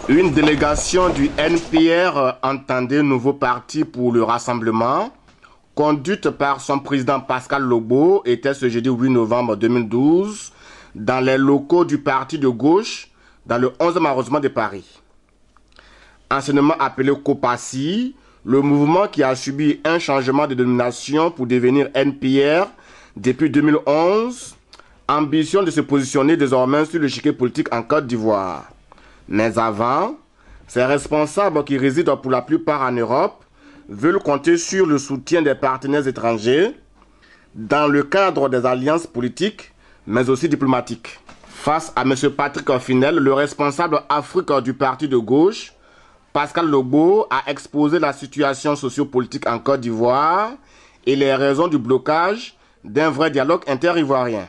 Une délégation du NPR, entendait Nouveau Parti pour le Rassemblement, conduite par son président Pascal Lobau, était ce jeudi 8 novembre 2012 dans les locaux du parti de gauche dans le 11e arrondissement de Paris. Anciennement appelé COPACI, le mouvement qui a subi un changement de dénomination pour devenir NPR depuis 2011, ambitionne de se positionner désormais sur l'échiquier politique en Côte d'Ivoire. Mais avant, ces responsables qui résident pour la plupart en Europe veulent compter sur le soutien des partenaires étrangers dans le cadre des alliances politiques, mais aussi diplomatiques. Face à M. Patrick Finel, le responsable Afrique du parti de gauche, Pascal Lobau a exposé la situation sociopolitique en Côte d'Ivoire et les raisons du blocage d'un vrai dialogue inter-ivoirien.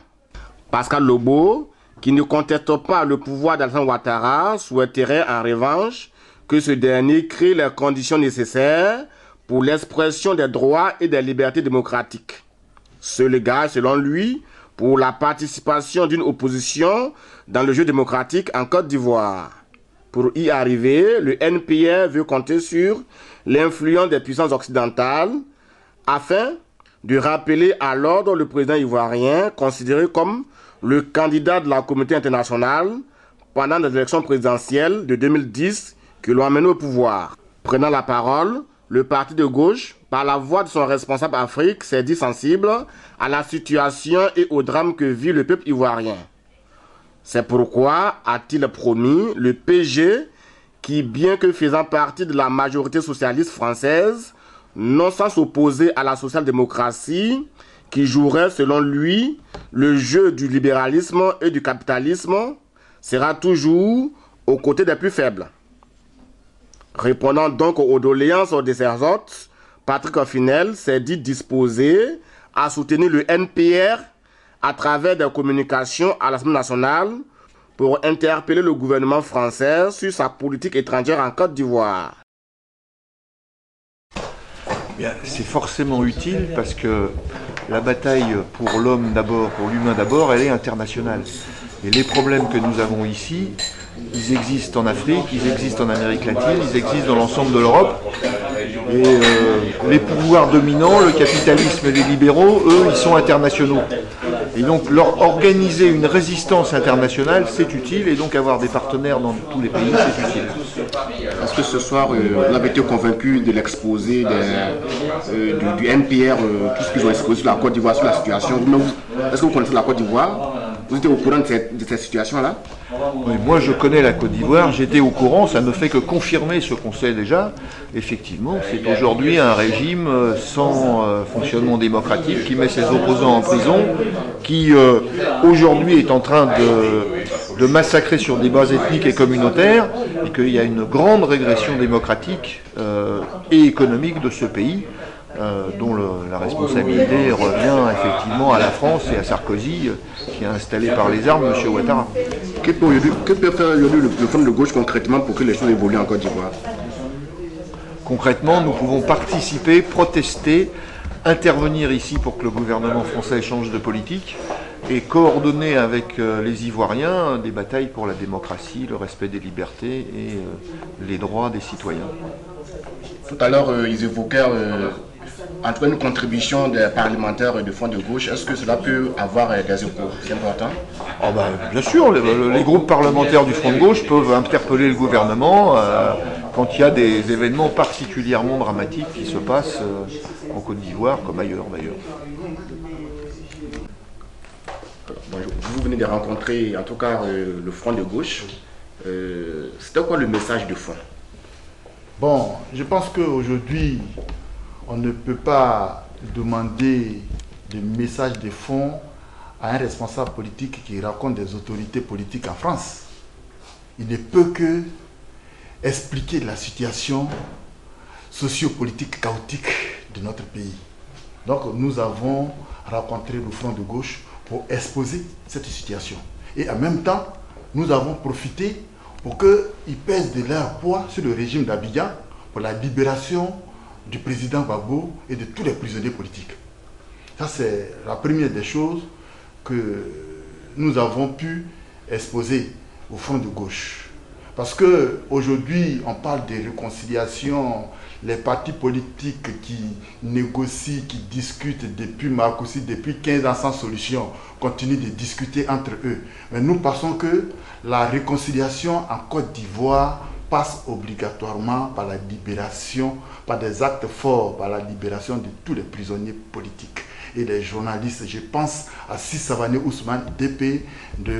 Pascal Lobau, qui ne conteste pas le pouvoir d'Alassane Ouattara, souhaiterait en revanche que ce dernier crée les conditions nécessaires pour l'expression des droits et des libertés démocratiques. Ce gage, selon lui, pour la participation d'une opposition dans le jeu démocratique en Côte d'Ivoire. Pour y arriver, le NPR veut compter sur l'influence des puissances occidentales afin de rappeler à l'ordre le président ivoirien considéré comme le candidat de la communauté internationale pendant les élections présidentielles de 2010 qui l'ont amené au pouvoir. Prenant la parole, le parti de gauche, par la voix de son responsable Afrique, s'est dit sensible à la situation et au drame que vit le peuple ivoirien. C'est pourquoi, a-t-il promis, le PG, qui, bien que faisant partie de la majorité socialiste française, non sans s'opposer à la social-démocratie, qui jouerait, selon lui, le jeu du libéralisme et du capitalisme, sera toujours aux côtés des plus faibles. Répondant donc aux doléances de ses hôtes, Patrick Finel s'est dit disposé à soutenir le NPR à travers des communications à l'Assemblée nationale pour interpeller le gouvernement français sur sa politique étrangère en Côte d'Ivoire. C'est forcément utile parce que la bataille pour l'homme d'abord, pour l'humain d'abord, elle est internationale. Et les problèmes que nous avons ici, ils existent en Afrique, ils existent en Amérique latine, ils existent dans l'ensemble de l'Europe. Et les pouvoirs dominants, le capitalisme et les libéraux, eux, ils sont internationaux. Et donc leur organiser une résistance internationale, c'est utile, et donc avoir des partenaires dans tous les pays, c'est utile. Est-ce que ce soir, vous avez été convaincu de l'exposé du NPR, tout ce qu'ils ont exposé sur la Côte d'Ivoire, sur la situation? Est-ce que vous connaissez la Côte d'Ivoire? Vous étiez au courant de cette situation-là? Oui, moi je connais la Côte d'Ivoire, j'étais au courant, ça ne fait que confirmer ce qu'on sait déjà. Effectivement, c'est aujourd'hui un régime sans fonctionnement démocratique qui met ses opposants en prison, qui aujourd'hui est en train de massacrer sur des bases ethniques et communautaires, et qu'il y a une grande régression démocratique et économique de ce pays. Dont la responsabilité revient effectivement à la France et à Sarkozy, qui a installé par les armes M. Ouattara. Que peut faire le Front de gauche concrètement pour que les choses évoluent en Côte d'Ivoire? Concrètement, nous pouvons participer, protester, intervenir ici pour que le gouvernement français change de politique et coordonner avec les Ivoiriens des batailles pour la démocratie, le respect des libertés et les droits des citoyens. Tout à l'heure, ils évoquaient en tout cas une contribution des parlementaires de Front de gauche. Est-ce que cela peut avoir des échos? C'est important? Oh ben, bien sûr, les groupes parlementaires du Front de gauche peuvent interpeller le gouvernement quand il y a des événements particulièrement dramatiques qui se passent en Côte d'Ivoire comme ailleurs d'ailleurs. Vous venez de rencontrer en tout cas le Front de gauche. C'était quoi le message de fond? Bon, je pense qu'aujourd'hui, on ne peut pas demander des messages de fond à un responsable politique qui raconte des autorités politiques en France. Il ne peut que expliquer la situation sociopolitique chaotique de notre pays. Donc nous avons rencontré le Front de gauche pour exposer cette situation. Et en même temps, nous avons profité pour qu'ils pèsent de leur poids sur le régime d'Abidjan pour la libération du président Gbagbo et de tous les prisonniers politiques. Ça, c'est la première des choses que nous avons pu exposer au Front de gauche. Parce qu'aujourd'hui, on parle de réconciliation. Les partis politiques qui négocient, qui discutent depuis Marcoussis, depuis 15 ans sans solution, continuent de discuter entre eux. Mais nous pensons que la réconciliation en Côte d'Ivoire passe obligatoirement par la libération, par des actes forts, par la libération de tous les prisonniers politiques et les journalistes. Je pense à Sissavané Ousmane, DP de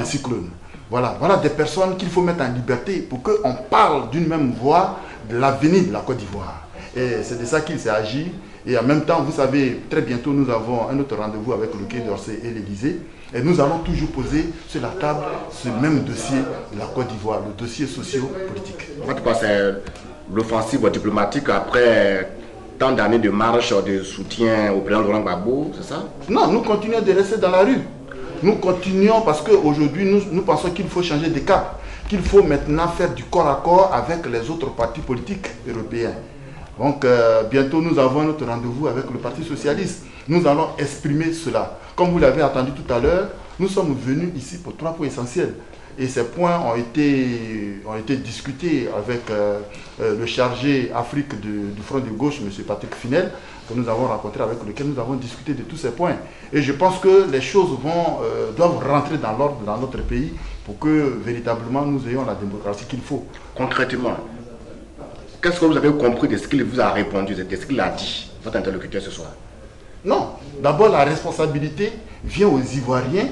Cyclone. Voilà des personnes qu'il faut mettre en liberté pour qu'on parle d'une même voix de l'avenir de la Côte d'Ivoire. Et c'est de ça qu'il s'agit. Et en même temps, vous savez, très bientôt, nous avons un autre rendez-vous avec le Quai d'Orsay et l'Élysée. Et nous allons toujours poser sur la table ce même dossier de la Côte d'Ivoire, le dossier socio-politique. En fait, c'est l'offensive diplomatique après tant d'années de marche, de soutien au président Laurent Gbagbo, c'est ça? Non, nous continuons de rester dans la rue. Nous continuons parce qu'aujourd'hui, nous pensons qu'il faut changer de cap, qu'il faut maintenant faire du corps à corps avec les autres partis politiques européens. Donc, bientôt, nous avons notre rendez-vous avec le Parti socialiste. Nous allons exprimer cela. Comme vous l'avez entendu tout à l'heure, nous sommes venus ici pour 3 points essentiels. Et ces points ont été discutés avec le chargé Afrique du Front de Gauche, M. Patrick Finel, que nous avons rencontré, avec lequel nous avons discuté de tous ces points. Et je pense que les choses doivent rentrer dans l'ordre dans notre pays pour que véritablement nous ayons la démocratie qu'il faut. Concrètement, qu'est-ce que vous avez compris de ce qu'il vous a répondu, de ce qu'il a dit, votre interlocuteur ce soir? Non, d'abord la responsabilité vient aux Ivoiriens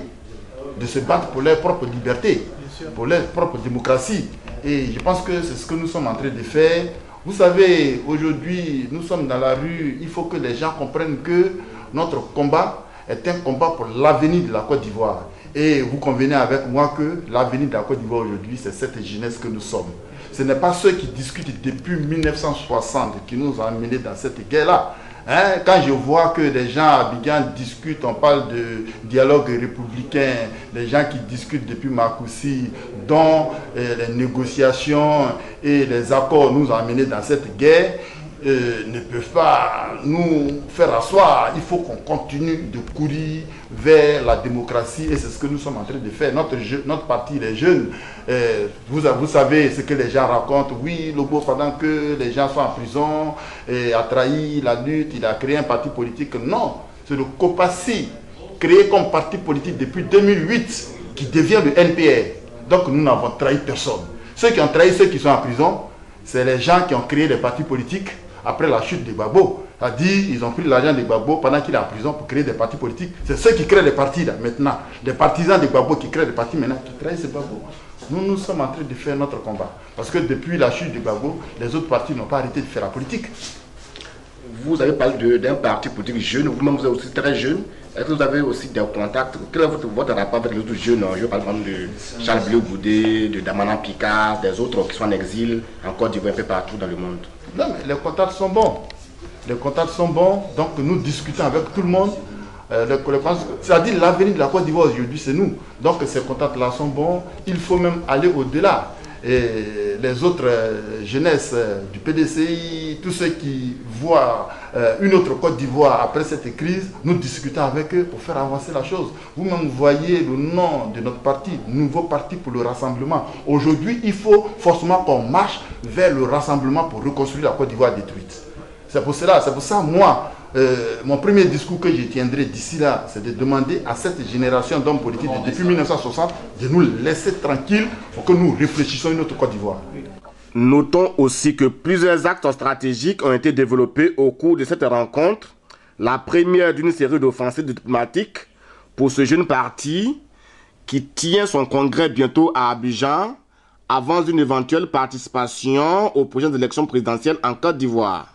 de se battre pour leur propre liberté, pour leur propre démocratie. Et je pense que c'est ce que nous sommes en train de faire. Vous savez, aujourd'hui, nous sommes dans la rue, il faut que les gens comprennent que notre combat est un combat pour l'avenir de la Côte d'Ivoire. Et vous convenez avec moi que l'avenir de la Côte d'Ivoire aujourd'hui, c'est cette jeunesse que nous sommes. Ce n'est pas ceux qui discutent depuis 1960 qui nous ont amenés dans cette guerre-là. Quand je vois que les gens à Abidjan discutent, on parle de dialogue républicain, les gens qui discutent depuis Marcoussis, dont les négociations et les accords nous ont amenés dans cette guerre, ne peuvent pas nous faire asseoir. Il faut qu'on continue de courir vers la démocratie et c'est ce que nous sommes en train de faire. Notre parti, les jeunes, vous savez ce que les gens racontent. Oui, Lobo, pendant que les gens sont en prison, a trahi la lutte, il a créé un parti politique. Non, c'est le COPACI, créé comme parti politique depuis 2008, qui devient le NPR. Donc nous n'avons trahi personne. Ceux qui ont trahi ceux qui sont en prison, c'est les gens qui ont créé des partis politiques après la chute de Gbagbo. C'est-à-dire, ils ont pris l'argent de Gbagbo pendant qu'il est en prison pour créer des partis politiques. C'est ceux qui créent les partis là, maintenant. Les partisans de Gbagbo qui créent des partis maintenant, qui trahissent Gbagbo. Nous sommes en train de faire notre combat. Parce que depuis la chute de Gbagbo, les autres partis n'ont pas arrêté de faire la politique. Vous avez parlé d'un parti politique jeune, vous-même vous êtes aussi très jeune. Est-ce que vous avez aussi des contacts? Quel est votre rapport avec les autres jeunes? Je parle par exemple de Charles Bleu Goudé, de Damana Picard, des autres qui sont en exil, en Côte d'Ivoire, un peu partout dans le monde. Non, mais les contacts sont bons. Les contacts sont bons, donc nous discutons avec tout le monde. C'est-à-dire l'avenir de la Côte d'Ivoire aujourd'hui, c'est nous. Donc ces contacts-là sont bons. Il faut même aller au-delà. Et les autres jeunesses du PDCI, tous ceux qui voient une autre Côte d'Ivoire après cette crise, nous discutons avec eux pour faire avancer la chose. Vous-même voyez le nom de notre parti, Nouveau Parti pour le Rassemblement. Aujourd'hui, il faut forcément qu'on marche vers le rassemblement pour reconstruire la Côte d'Ivoire détruite. C'est pour ça, moi, mon premier discours que je tiendrai d'ici là, c'est de demander à cette génération d'hommes politiques depuis 1960 de nous laisser tranquilles pour que nous réfléchissions à une autre Côte d'Ivoire. Notons aussi que plusieurs actes stratégiques ont été développés au cours de cette rencontre. La première d'une série d'offensives diplomatiques pour ce jeune parti qui tient son congrès bientôt à Abidjan avant une éventuelle participation aux prochaines élections présidentielles en Côte d'Ivoire.